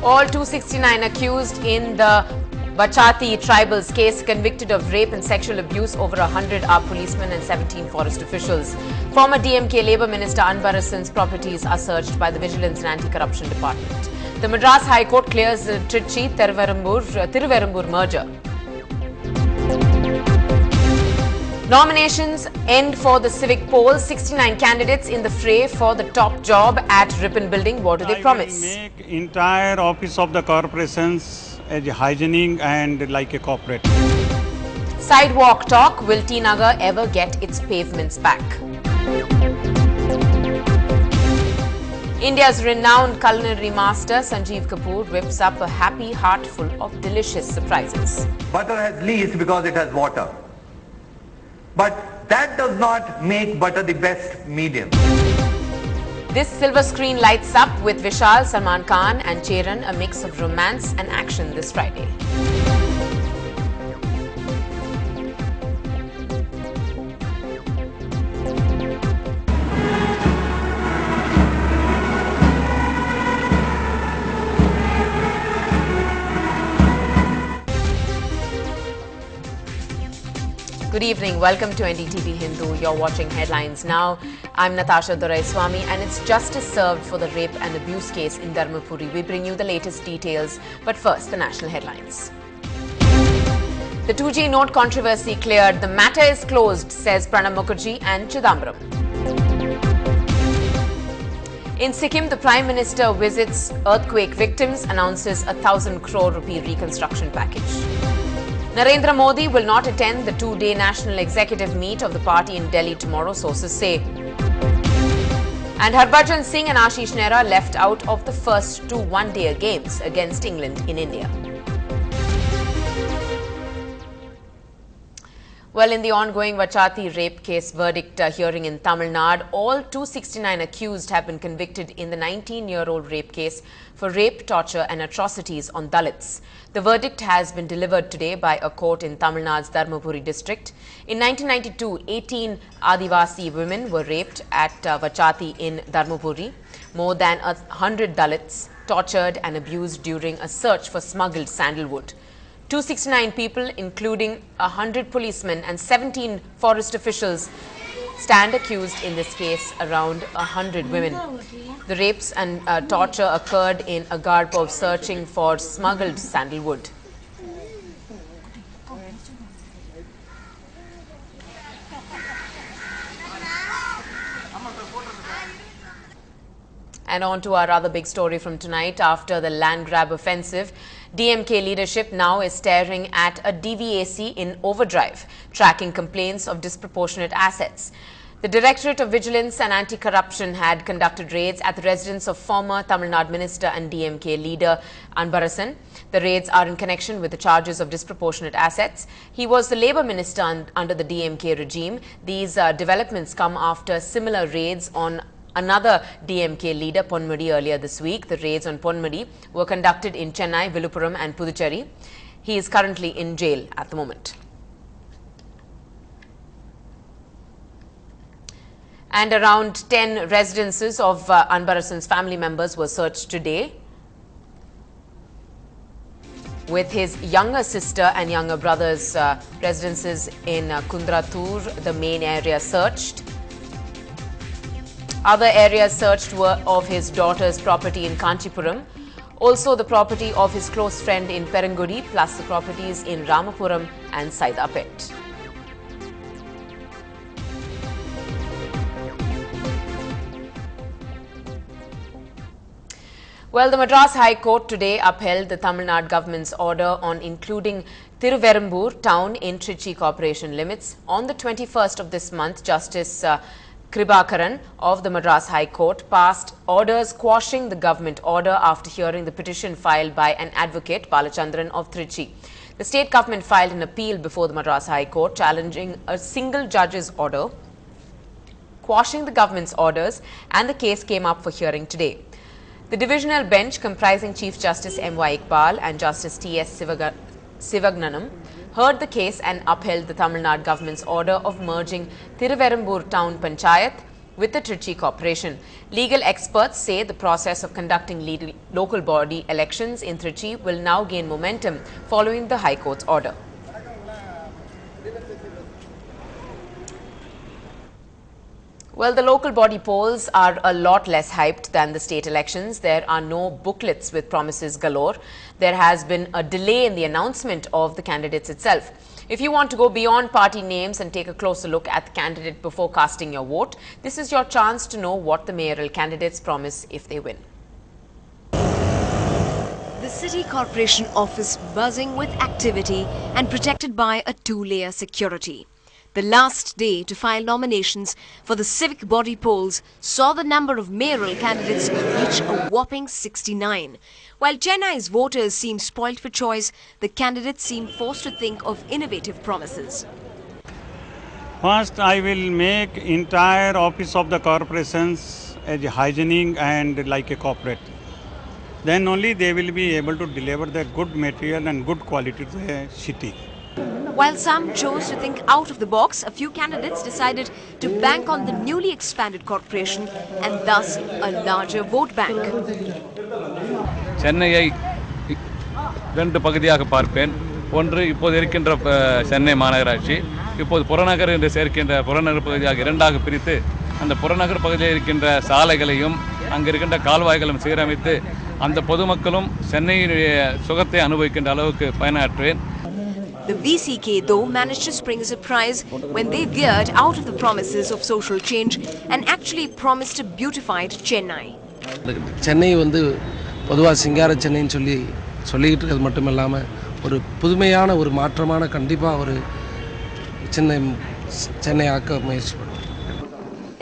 All 269 accused in the Vachati tribals case convicted of rape and sexual abuse. Over 100 are policemen and 17 forest officials. Former DMK Labour Minister Anbarasan's properties are searched by the Vigilance and Anti-Corruption Department. The Madras High Court clears the Trichy-Thiruvarambur merger. Nominations end for the civic poll. 69 candidates in the fray for the top job at Ripon Building. What do they promise? I will make entire office of the corporations as hygienic and like a corporate. Sidewalk talk. Will T Nagar ever get its pavements back? India's renowned culinary master Sanjeev Kapoor whips up a happy heart full of delicious surprises. Butter has least because it has water. But that does not make butter the best medium. This silver screen lights up with Vishal, Salman Khan and Cheran, a mix of romance and action this Friday. Good evening. Welcome to NDTV Hindu. You're watching Headlines Now. I'm Natasha Doraiswamy and it's justice served for the rape and abuse case in Dharmapuri. We bring you the latest details, but first the national headlines. The 2G note controversy cleared. The matter is closed, says Pranab Mukherjee and Chidambaram. In Sikkim, the Prime Minister visits earthquake victims, announces a 1,000 crore rupee reconstruction package. Narendra Modi will not attend the two-day national executive meet of the party in Delhi tomorrow, sources say. And Harbhajan Singh and Ashish Nehra left out of the first two one-day games against England in India. Well, in the ongoing Vachati rape case verdict hearing in Tamil Nadu, all 269 accused have been convicted in the 19-year-old rape case for rape, torture and atrocities on Dalits. The verdict has been delivered today by a court in Tamil Nadu's Dharmapuri district. In 1992, 18 Adivasi women were raped at Vachati in Dharmapuri. More than 100 Dalits tortured and abused during a search for smuggled sandalwood. 269 people, including 100 policemen and 17 forest officials, stand accused in this case. Around 100 women. The rapes and torture occurred in a garb of searching for smuggled sandalwood. And on to our other big story from tonight. After the land grab offensive, DMK leadership now is staring at a DVAC in overdrive, tracking complaints of disproportionate assets. The Directorate of Vigilance and Anti-Corruption had conducted raids at the residence of former Tamil Nadu Minister and DMK leader Anbarasan. The raids are in connection with the charges of disproportionate assets. He was the Labour Minister under the DMK regime. These developments come after similar raids on another DMK leader, Ponmudi, earlier this week. The raids on Ponmudi were conducted in Chennai, Viluppuram and Puducherry. He is currently in jail at the moment. And around 10 residences of Anbarasan's family members were searched today, with his younger sister and younger brother's residences in Kundratur, the main area searched. Other areas searched were of his daughter's property in Kanchipuram, also the property of his close friend in Perangudi, plus the properties in Ramapuram and Saidapet. Well, the Madras High Court today upheld the Tamil Nadu government's order on including Thiruvarambur town in Trichy Corporation limits. On the 21st of this month, Justice Kribakaran of the Madras High Court passed orders quashing the government order after hearing the petition filed by an advocate, Balachandran of Trichy. The state government filed an appeal before the Madras High Court challenging a single judge's order quashing the government's orders, and the case came up for hearing today. The divisional bench, comprising Chief Justice M.Y. Iqbal and Justice T.S. Sivagnanam, heard the case and upheld the Tamil Nadu government's order of merging Thiruvarambur town panchayat with the Trichy Corporation. Legal experts say the process of conducting local body elections in Trichy will now gain momentum following the High Court's order. Well, the local body polls are a lot less hyped than the state elections. There are no booklets with promises galore. There has been a delay in the announcement of the candidates itself. If you want to go beyond party names and take a closer look at the candidate before casting your vote, this is your chance to know what the mayoral candidates promise if they win. The City Corporation office buzzing with activity and protected by a two-layer security. The last day to file nominations for the civic body polls saw the number of mayoral candidates reach a whopping 69. While Chennai's voters seem spoilt for choice, the candidates seem forced to think of innovative promises. First, I will make entire office of the corporations as hygienic and like a corporate. Then only they will be able to deliver the good material and good quality to the city. While some chose to think out of the box, a few candidates decided to bank on the newly expanded corporation and thus a larger vote bank. சென்னையை ரெண்டு பகுதியாக பார்ப்பேன். ஒன்று இப்போது இருக்கின்ற சென்னை மாநகராட்சி, இப்போது புறநகர் என்று சேர்க்கின்ற புறநகர் பகுதியாக இரண்டாக பிரித்து அந்த புறநகர் பகுதியில் இருக்கின்ற சாலைகளையும் அங்கு இருக்கின்ற கால்வாய்களும் சீரமைத்து அந்த பொதுமக்களும் சென்னையினுடைய சுகத்தை அனுபவிக்கின்ற அளவுக்கு பயனாற்றுவேன். The VCK, though, managed to spring a surprise when they veered out of the promises of social change and actually promised a beautified Chennai. Chennai வந்து பொதுவாக சிங்கார சென்னைன்னு சொல்லிக்கிட்டு இருக்கிறது மட்டும் இல்லாமல் ஒரு புதுமையான ஒரு மாற்றமான கண்டிப்பாக ஒரு சென்னை ஆக்க முயற்சி பண்ணுவோம்.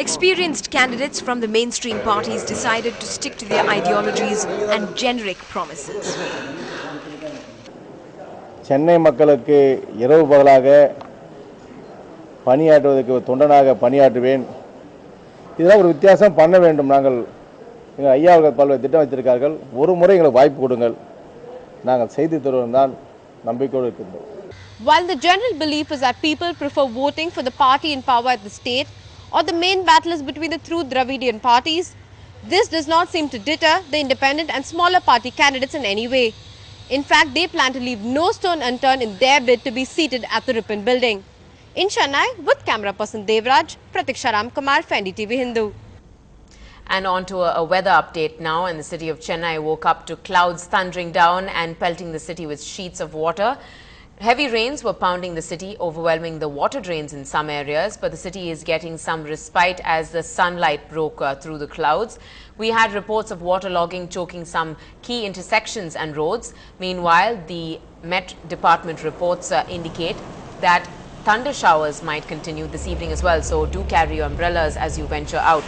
Experienced candidates from the mainstream parties decided to stick to their ideologies and generic promises. Chennai மக்களுக்கு இரவு பகலாக பணியாற்றுவதற்கு தொண்டனாக பணியாற்றுவேன். இதெல்லாம் ஒரு வித்தியாசம் பண்ண வேண்டும். நாங்கள் எங்கள் ஐயா அவர்கள் பல்வேறு திட்டம் வைத்திருக்கார்கள். ஒரு முறை எங்களுக்கு வாய்ப்பு கொடுங்கள், நாங்கள் செய்து தருவோம் தான் நம்பிக்கையோடு இருக்கின்றோம். While the general belief is that people prefer voting for the party in power at the state or the main battle is between the true Dravidian parties, this does not seem to deter the independent and smaller party candidates in any way. In fact, they plan to leave no stone unturned in their bid to be seated at the Ripon building. In Chennai, with camera person Devraj, Pratiksha Ramkumar for NDTV Hindu. And on to a weather update now. And the city of Chennai woke up to clouds thundering down and pelting the city with sheets of water. Heavy rains were pounding the city, overwhelming the water drains in some areas, but the city is getting some respite as the sunlight broke through the clouds. We had reports of waterlogging choking some key intersections and roads. Meanwhile, the Met Department reports indicate that thunder showers might continue this evening as well, so do carry your umbrellas as you venture out.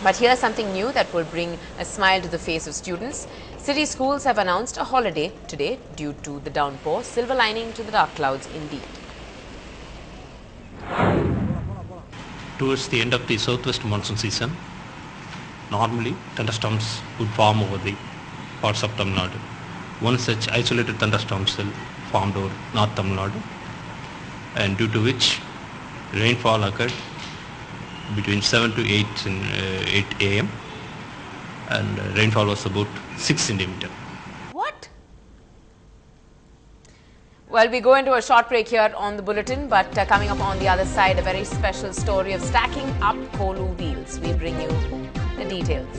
But here's something new that will bring a smile to the face of students. City schools have announced a holiday today due to the downpour, silver lining to the dark clouds indeed. Towards the end of the southwest monsoon season, normally thunderstorms would form over the parts of Tamil Nadu. One such isolated thunderstorm cell formed over North Tamil Nadu, and due to which rainfall occurred between 7 to 8 a.m. and rainfall was about 6 centimeters. What? Well, we go into a short break here on the bulletin, but coming up on the other side, a very special story of stacking up Kolu wheels. We bring you the details.